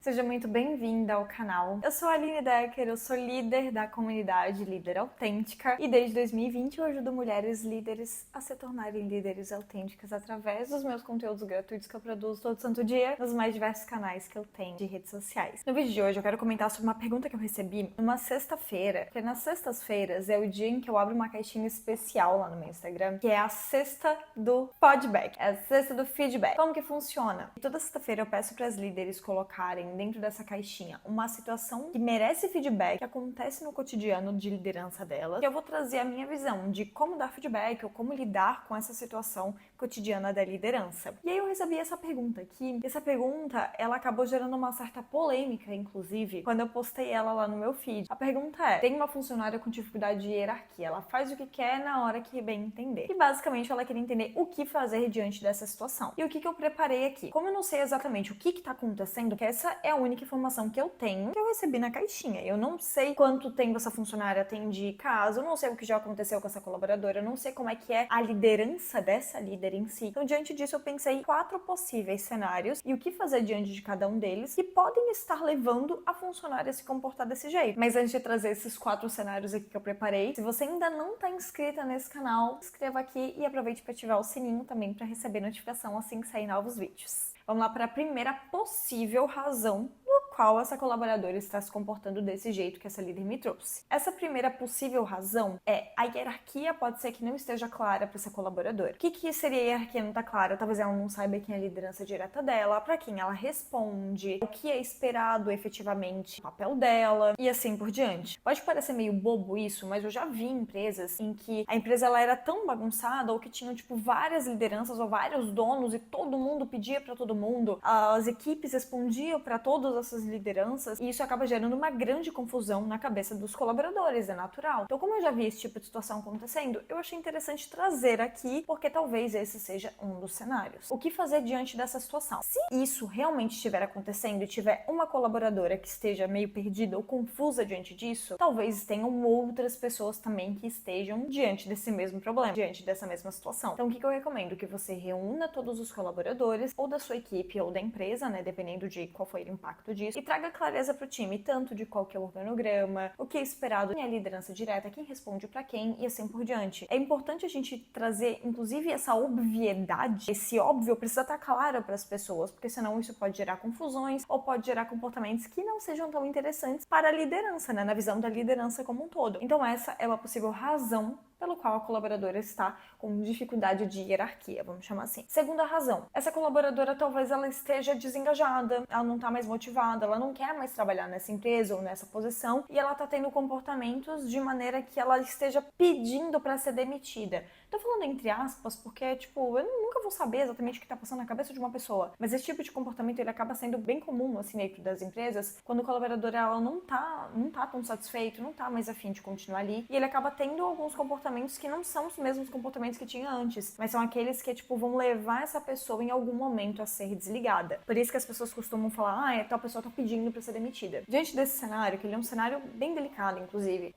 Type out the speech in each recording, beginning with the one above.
Seja muito bem-vinda ao canal. Eu sou a Aline Decker, eu sou líder da comunidade Líder Autêntica e desde 2020 eu ajudo mulheres líderes a se tornarem líderes autênticas através dos meus conteúdos gratuitos que eu produzo todo santo dia nos mais diversos canais que eu tenho de redes sociais. No vídeo de hoje eu quero comentar sobre uma pergunta que eu recebi numa sexta-feira, porque nas sextas-feiras é o dia em que eu abro uma caixinha especial lá no meu Instagram, que é a sexta do feedback, é a sexta do feedback. Como que funciona? E toda sexta-feira eu peço para as líderes colocarem dentro dessa caixinha uma situação que merece feedback, que acontece no cotidiano de liderança delas, e eu vou trazer a minha visão de como dar feedback ou como lidar com essa situação cotidiana da liderança. E aí eu recebi essa pergunta aqui. Essa pergunta, ela acabou gerando uma certa polêmica, inclusive, quando eu postei ela lá no meu feed. A pergunta é: tem uma funcionária com dificuldade de hierarquia, ela faz o que quer na hora que bem entender. E basicamente ela queria entender o que fazer diante dessa situação. E o que eu preparei aqui? Como eu não sei exatamente o que está acontecendo, que essa é a única informação que eu tenho, que eu recebi na caixinha. Eu não sei quanto tempo essa funcionária tem de caso, eu não sei o que já aconteceu com essa colaboradora, eu não sei como é que é a liderança dessa líder em si. Então, diante disso, eu pensei em 4 possíveis cenários e o que fazer diante de cada um deles que podem estar levando a funcionária a se comportar desse jeito. Mas antes de trazer esses 4 cenários aqui que eu preparei, se você ainda não está inscrita nesse canal, se inscreva aqui e aproveite para ativar o sininho também para receber notificação assim que sair novos vídeos. Vamos lá para a primeira possível razão no qual essa colaboradora está se comportando desse jeito que essa líder me trouxe. Essa primeira possível razão é a hierarquia pode ser que não esteja clara para essa colaboradora. O que seria a hierarquia não tá clara? Talvez ela não saiba quem é a liderança direta dela, para quem ela responde, o que é esperado efetivamente, o papel dela e assim por diante. Pode parecer meio bobo isso, mas eu já vi empresas em que a empresa ela era tão bagunçada ou que tinham várias lideranças ou vários donos e todo mundo pedia para todo mundo, as equipes respondiam para todas essas lideranças e isso acaba gerando uma grande confusão na cabeça dos colaboradores, é natural. Então, como eu já vi esse tipo de situação acontecendo, eu achei interessante trazer aqui, porque talvez esse seja um dos cenários. O que fazer diante dessa situação? Se isso realmente estiver acontecendo e tiver uma colaboradora que esteja meio perdida ou confusa diante disso, talvez tenham outras pessoas também que estejam diante desse mesmo problema, diante dessa mesma situação. Então, o que eu recomendo? Que você reúna todos os colaboradores ou da sua equipe ou da empresa, né, dependendo de qual foi o impacto disso, e traga clareza para o time, tanto de qual que é o organograma, o que é esperado, quem é a liderança direta, quem responde para quem e assim por diante. É importante a gente trazer, inclusive, essa obviedade, esse óbvio precisa estar claro para as pessoas, porque senão isso pode gerar confusões ou pode gerar comportamentos que não sejam tão interessantes para a liderança, né, na visão da liderança como um todo. Então essa é uma possível razão pelo qual a colaboradora está com dificuldade de hierarquia, vamos chamar assim. Segunda razão, essa colaboradora talvez ela esteja desengajada, ela não está mais motivada, ela não quer mais trabalhar nessa empresa ou nessa posição e ela está tendo comportamentos de maneira que ela esteja pedindo para ser demitida. Tô falando entre aspas porque, eu nunca vou saber exatamente o que está passando na cabeça de uma pessoa, mas esse tipo de comportamento ele acaba sendo bem comum assim dentro das empresas, quando o colaborador ela não tá tão satisfeito, não tá mais afim de continuar ali, e ele acaba tendo alguns comportamentos que não são os mesmos comportamentos que tinha antes, mas são aqueles que, vão levar essa pessoa em algum momento a ser desligada. Por isso que as pessoas costumam falar, tal pessoa tá pedindo pra ser demitida. Diante desse cenário, que ele é um cenário bem delicado, inclusive,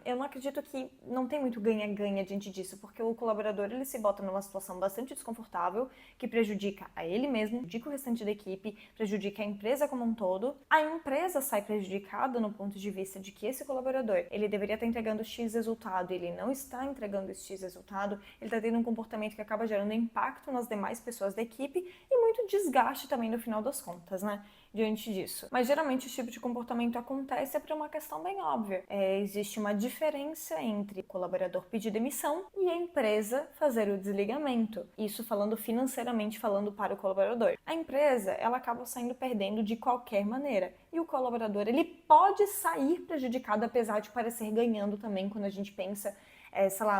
eu não acredito que não tem muito ganha-ganha diante disso, porque o colaborador, ele se bota numa situação bastante desconfortável, que prejudica a ele mesmo, prejudica o restante da equipe, prejudica a empresa como um todo. A empresa sai prejudicada no ponto de vista de que esse colaborador, ele deveria estar entregando X resultado, ele não está entregando esse X resultado, ele está tendo um comportamento que acaba gerando impacto nas demais pessoas da equipe e muito desgaste também no final das contas, né? Diante disso. Mas geralmente esse tipo de comportamento acontece por uma questão bem óbvia. Existe uma diferença entre o colaborador pedir demissão e a empresa fazer o desligamento. Isso falando financeiramente, falando para o colaborador. A empresa, ela acaba saindo perdendo de qualquer maneira. E o colaborador, ele pode sair prejudicado, apesar de parecer ganhando também quando a gente pensa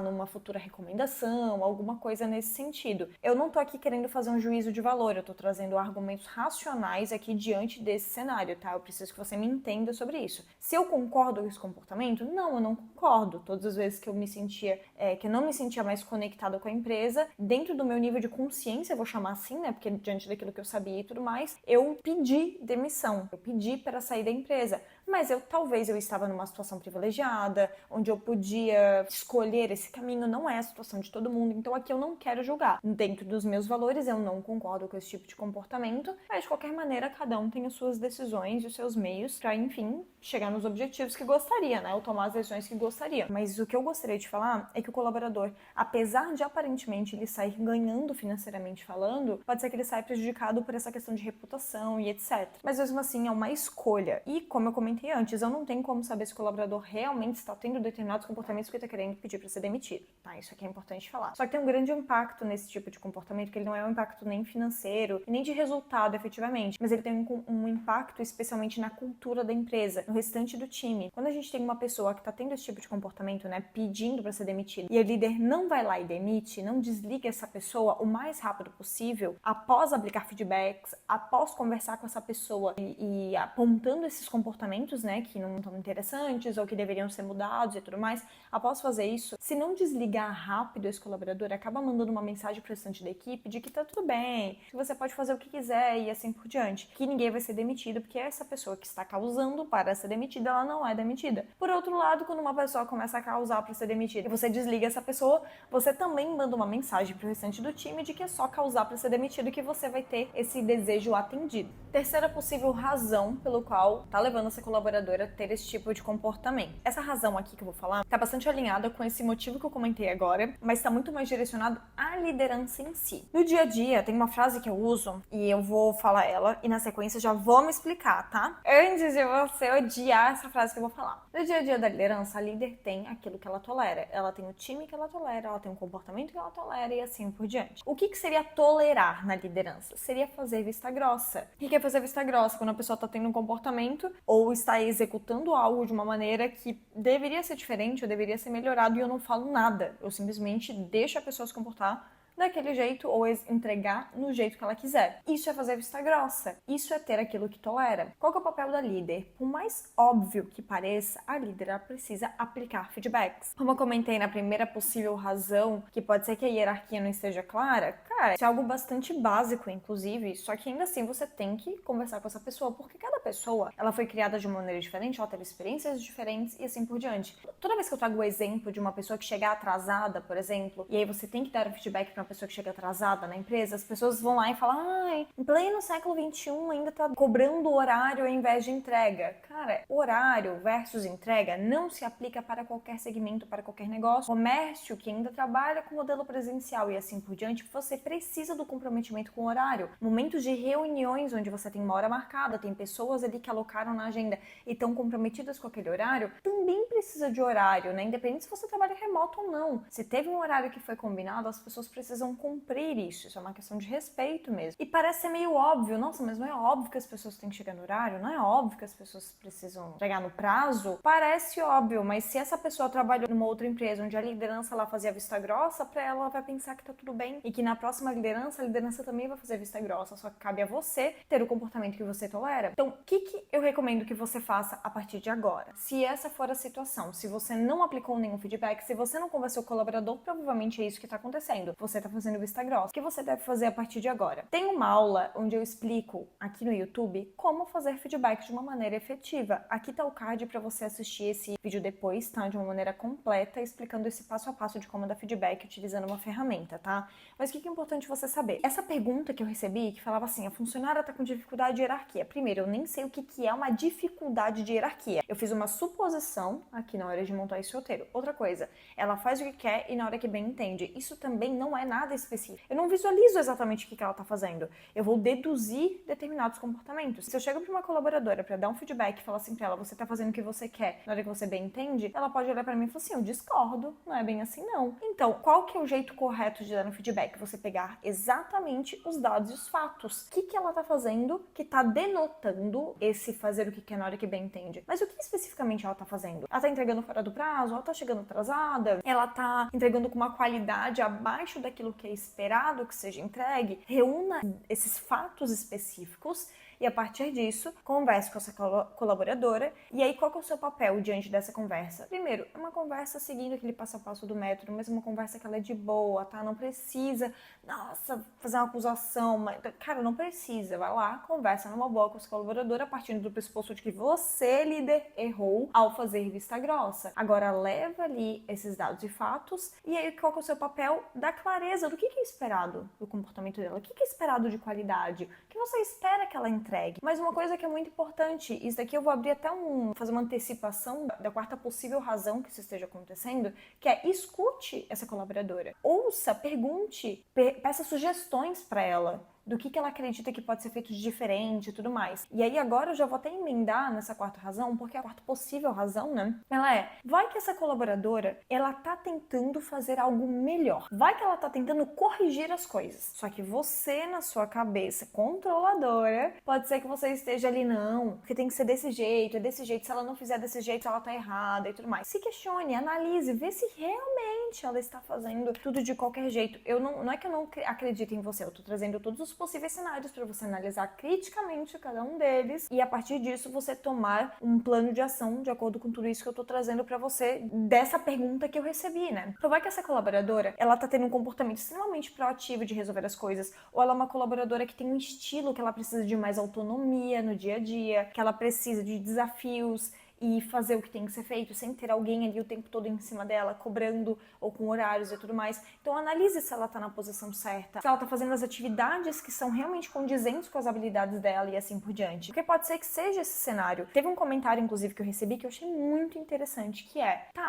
numa futura recomendação, alguma coisa nesse sentido. Eu não tô aqui querendo fazer um juízo de valor, eu tô trazendo argumentos racionais aqui diante desse cenário, tá? Eu preciso que você me entenda sobre isso. Se eu concordo com esse comportamento? Não, eu não concordo. Todas as vezes que eu me sentia, que eu não me sentia mais conectada com a empresa, dentro do meu nível de consciência, vou chamar assim, né? Porque diante daquilo que eu sabia e tudo mais, eu pedi demissão, eu pedi para sair da empresa. Mas talvez eu estava numa situação privilegiada, onde eu podia escolher escolher esse caminho, não é a situação de todo mundo, então aqui eu não quero julgar. Dentro dos meus valores, eu não concordo com esse tipo de comportamento, mas de qualquer maneira, cada um tem as suas decisões e os seus meios para, enfim, chegar nos objetivos que gostaria, né? Ou tomar as decisões que gostaria. Mas o que eu gostaria de falar é que o colaborador, apesar de aparentemente ele sair ganhando financeiramente falando, pode ser que ele saia prejudicado por essa questão de reputação e etc. Mas mesmo assim, é uma escolha. E, como eu comentei antes, eu não tenho como saber se o colaborador realmente está tendo determinados comportamentos que está querendo pedir para ser demitido, tá? Isso aqui é importante falar. Só que tem um grande impacto nesse tipo de comportamento, que ele não é um impacto nem financeiro, nem de resultado, efetivamente, mas ele tem um impacto especialmente na cultura da empresa, no restante do time. Quando a gente tem uma pessoa que está tendo esse tipo de comportamento, né, pedindo para ser demitido, e o líder não vai lá e demite, não desliga essa pessoa o mais rápido possível, após aplicar feedbacks, após conversar com essa pessoa e apontando esses comportamentos, né, que não estão interessantes ou que deveriam ser mudados e tudo mais, após fazer isso, se não desligar rápido esse colaborador, acaba mandando uma mensagem para o restante da equipe de que tá tudo bem, que você pode fazer o que quiser e assim por diante, que ninguém vai ser demitido, porque essa pessoa que está causando para ser demitida, ela não é demitida. Por outro lado, quando uma pessoa começa a causar para ser demitida e você desliga essa pessoa, você também manda uma mensagem para o restante do time de que é só causar para ser demitido que você vai ter esse desejo atendido. Terceira possível razão pelo qual tá levando essa colaboradora a ter esse tipo de comportamento. Essa razão aqui que eu vou falar tá bastante alinhada com esse motivo que eu comentei agora, mas tá muito mais direcionado à liderança em si. No dia a dia, tem uma frase que eu uso e eu vou falar ela e na sequência já vou me explicar, tá? Antes de você odiar essa frase que eu vou falar. No dia a dia da liderança, a líder tem aquilo que ela tolera. Ela tem o time que ela tolera, ela tem o comportamento que ela tolera e assim por diante. O que seria tolerar na liderança? Seria fazer vista grossa. O que é fazer vista grossa? Quando a pessoa tá tendo um comportamento ou está executando algo de uma maneira que deveria ser diferente ou deveria ser melhorado e eu não falo nada. Eu simplesmente deixo a pessoa se comportar daquele jeito ou entregar no jeito que ela quiser. Isso é fazer vista grossa. Isso é ter aquilo que tolera. Qual que é o papel da líder? Por mais óbvio que pareça, a líder precisa aplicar feedbacks. Como eu comentei na primeira possível razão, que pode ser que a hierarquia não esteja clara, cara, isso é algo bastante básico, inclusive, só que ainda assim você tem que conversar com essa pessoa, porque cada pessoa, ela foi criada de uma maneira diferente, ela teve experiências diferentes e assim por diante. Toda vez que eu trago o exemplo de uma pessoa que chega atrasada, por exemplo, e aí você tem que dar um feedback pra uma pessoa que chega atrasada na empresa, as pessoas vão lá e falam, ai, em pleno século XXI ainda tá cobrando horário ao invés de entrega. Cara, horário versus entrega não se aplica para qualquer segmento, para qualquer negócio. Comércio que ainda trabalha com modelo presencial e assim por diante, você precisa do comprometimento com o horário. Momentos de reuniões onde você tem uma hora marcada, tem pessoas ali que alocaram na agenda e estão comprometidas com aquele horário, também precisa de horário, né? Independente se você trabalha remoto ou não. Se teve um horário que foi combinado, as pessoas precisam cumprir isso. Isso é uma questão de respeito mesmo. E parece ser meio óbvio. Nossa, mas não é óbvio que as pessoas têm que chegar no horário? Não é óbvio que as pessoas precisam chegar no prazo? Parece óbvio, mas se essa pessoa trabalhou numa outra empresa onde a liderança ela fazia vista grossa, pra ela vai pensar que tá tudo bem e que na próxima liderança, a liderança também vai fazer vista grossa. Só que cabe a você ter o comportamento que você tolera. Então, o que eu recomendo que você faça a partir de agora? Se essa for a situação, se você não aplicou nenhum feedback, se você não conversou com o colaborador, provavelmente é isso que tá acontecendo. Você tá fazendo vista grossa. O que você deve fazer a partir de agora? Tem uma aula onde eu explico aqui no YouTube como fazer feedback de uma maneira efetiva. Aqui tá o card para você assistir esse vídeo depois, tá? De uma maneira completa, explicando esse passo a passo de como dar feedback utilizando uma ferramenta, tá? Mas o que é importante você saber? Essa pergunta que eu recebi, que falava assim, a funcionária tá com dificuldade de hierarquia. Primeiro, eu nem sei o que é uma dificuldade de hierarquia. Eu fiz uma suposição aqui na hora de montar esse roteiro. Outra coisa, ela faz o que quer e na hora que bem entende. Isso também não é nada específico. Eu não visualizo exatamente o que ela tá fazendo. Eu vou deduzir determinados comportamentos. Se eu chego pra uma colaboradora pra dar um feedback e falar assim pra ela, você tá fazendo o que você quer, na hora que você bem entende, ela pode olhar pra mim e falar assim, eu discordo, não é bem assim não. Então, qual que é o jeito correto de dar um feedback? Você pegar exatamente os dados e os fatos. O que ela tá fazendo que tá denotando esse fazer o que quer na hora que bem entende? Mas o que especificamente ela tá fazendo? Ela tá entregando fora do prazo? Ela tá chegando atrasada? Ela tá entregando com uma qualidade abaixo daquilo que é esperado que seja entregue? Reúna esses fatos específicos e a partir disso, converse com essa colaboradora. E aí, qual que é o seu papel diante dessa conversa? Primeiro, é uma conversa seguindo aquele passo a passo do método, mas uma conversa que ela é de boa, tá? Não precisa, nossa, fazer uma acusação, mas, cara, não precisa. Vai lá, conversa numa boa com essa colaboradora, partindo do pressuposto de que você, líder, errou ao fazer vista grossa. Agora, leva ali esses dados e fatos, e aí qual que é o seu papel? Da clareza do que é esperado do comportamento dela, o que é esperado de qualidade, o que você espera que ela entregue. Mas uma coisa que é muito importante, isso daqui eu vou abrir até fazer uma antecipação da quarta possível razão que isso esteja acontecendo, que é escute essa colaboradora. Ouça, pergunte, peça sugestões para ela do que ela acredita que pode ser feito de diferente e tudo mais. E aí agora eu já vou até emendar nessa quarta razão, porque a quarta possível razão, né? Ela vai que essa colaboradora, ela tá tentando fazer algo melhor. Vai que ela tá tentando corrigir as coisas. Só que você, na sua cabeça controladora, pode ser que você esteja ali, não, porque tem que ser desse jeito, é desse jeito. Se ela não fizer desse jeito, ela tá errada e tudo mais. Se questione, analise, vê se realmente ela está fazendo tudo de qualquer jeito. Não é que eu não acredito em você, eu tô trazendo todos os possíveis cenários para você analisar criticamente cada um deles e a partir disso você tomar um plano de ação de acordo com tudo isso que eu tô trazendo para você dessa pergunta que eu recebi, né? Então vai que essa colaboradora, ela tá tendo um comportamento extremamente proativo de resolver as coisas, ou ela é uma colaboradora que tem um estilo que ela precisa de mais autonomia no dia a dia, que ela precisa de desafios e fazer o que tem que ser feito sem ter alguém ali o tempo todo em cima dela, cobrando ou com horários e tudo mais. Então analise se ela tá na posição certa, se ela tá fazendo as atividades que são realmente condizentes com as habilidades dela e assim por diante. Porque pode ser que seja esse cenário. Teve um comentário, inclusive, que eu recebi que eu achei muito interessante, que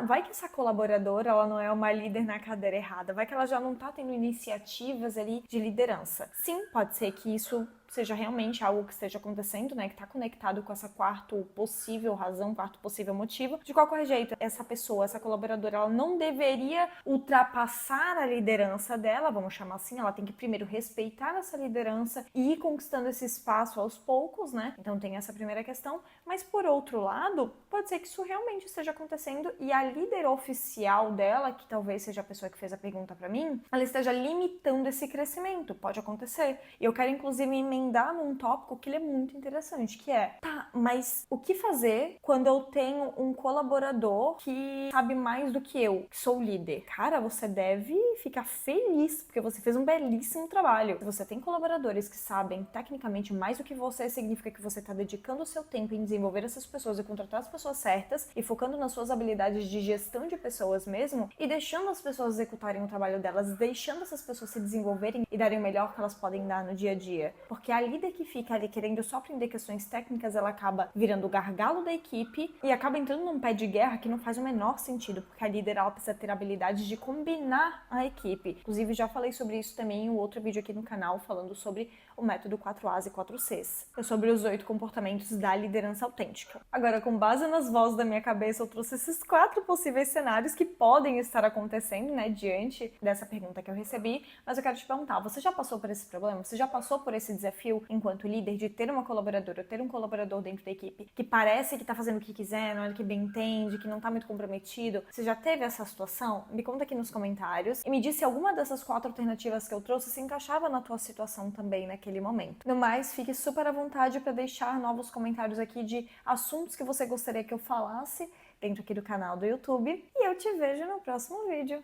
vai que essa colaboradora, ela não é uma líder na cadeira errada, vai que ela já não tá tendo iniciativas ali de liderança. Sim, pode ser que isso seja realmente algo que esteja acontecendo, né, que está conectado com essa quarta possível razão, quarto possível motivo. De qualquer jeito, essa pessoa, essa colaboradora, ela não deveria ultrapassar a liderança dela, vamos chamar assim, ela tem que primeiro respeitar essa liderança e ir conquistando esse espaço aos poucos, né? Então tem essa primeira questão, mas por outro lado, pode ser que isso realmente esteja acontecendo e a líder oficial dela, que talvez seja a pessoa que fez a pergunta para mim, ela esteja limitando esse crescimento, pode acontecer. E eu quero inclusive emendar num tópico que ele é muito interessante, que mas o que fazer quando eu tenho um colaborador que sabe mais do que eu, que sou líder? Cara, você deve ficar feliz, porque você fez um belíssimo trabalho. Se você tem colaboradores que sabem tecnicamente mais do que você, significa que você está dedicando o seu tempo em desenvolver essas pessoas e contratar as pessoas certas e focando nas suas habilidades de gestão de pessoas mesmo e deixando as pessoas executarem o trabalho delas, deixando essas pessoas se desenvolverem e darem o melhor que elas podem dar no dia a dia. Porque a líder que fica ali querendo só aprender questões técnicas, ela acaba virando o gargalo da equipe e acaba entrando num pé de guerra que não faz o menor sentido, porque a líder, ela precisa ter a habilidade de combinar a equipe. Inclusive, já falei sobre isso também em um outro vídeo aqui no canal, falando sobre o método 4As e 4Cs. É sobre os 8 comportamentos da liderança autêntica. Agora, com base nas vozes da minha cabeça, eu trouxe esses 4 possíveis cenários que podem estar acontecendo, né, diante dessa pergunta que eu recebi, mas eu quero te perguntar, você já passou por esse problema? Você já passou por esse desafio enquanto líder de ter uma colaboradora, ter um colaborador dentro da equipe que parece que tá fazendo o que quiser, não é que bem entende, que não tá muito comprometido? Você já teve essa situação? Me conta aqui nos comentários e me diz se alguma dessas 4 alternativas que eu trouxe se encaixava na tua situação também naquele momento. No mais, fique super à vontade para deixar novos comentários aqui de assuntos que você gostaria que eu falasse dentro aqui do canal do YouTube e eu te vejo no próximo vídeo.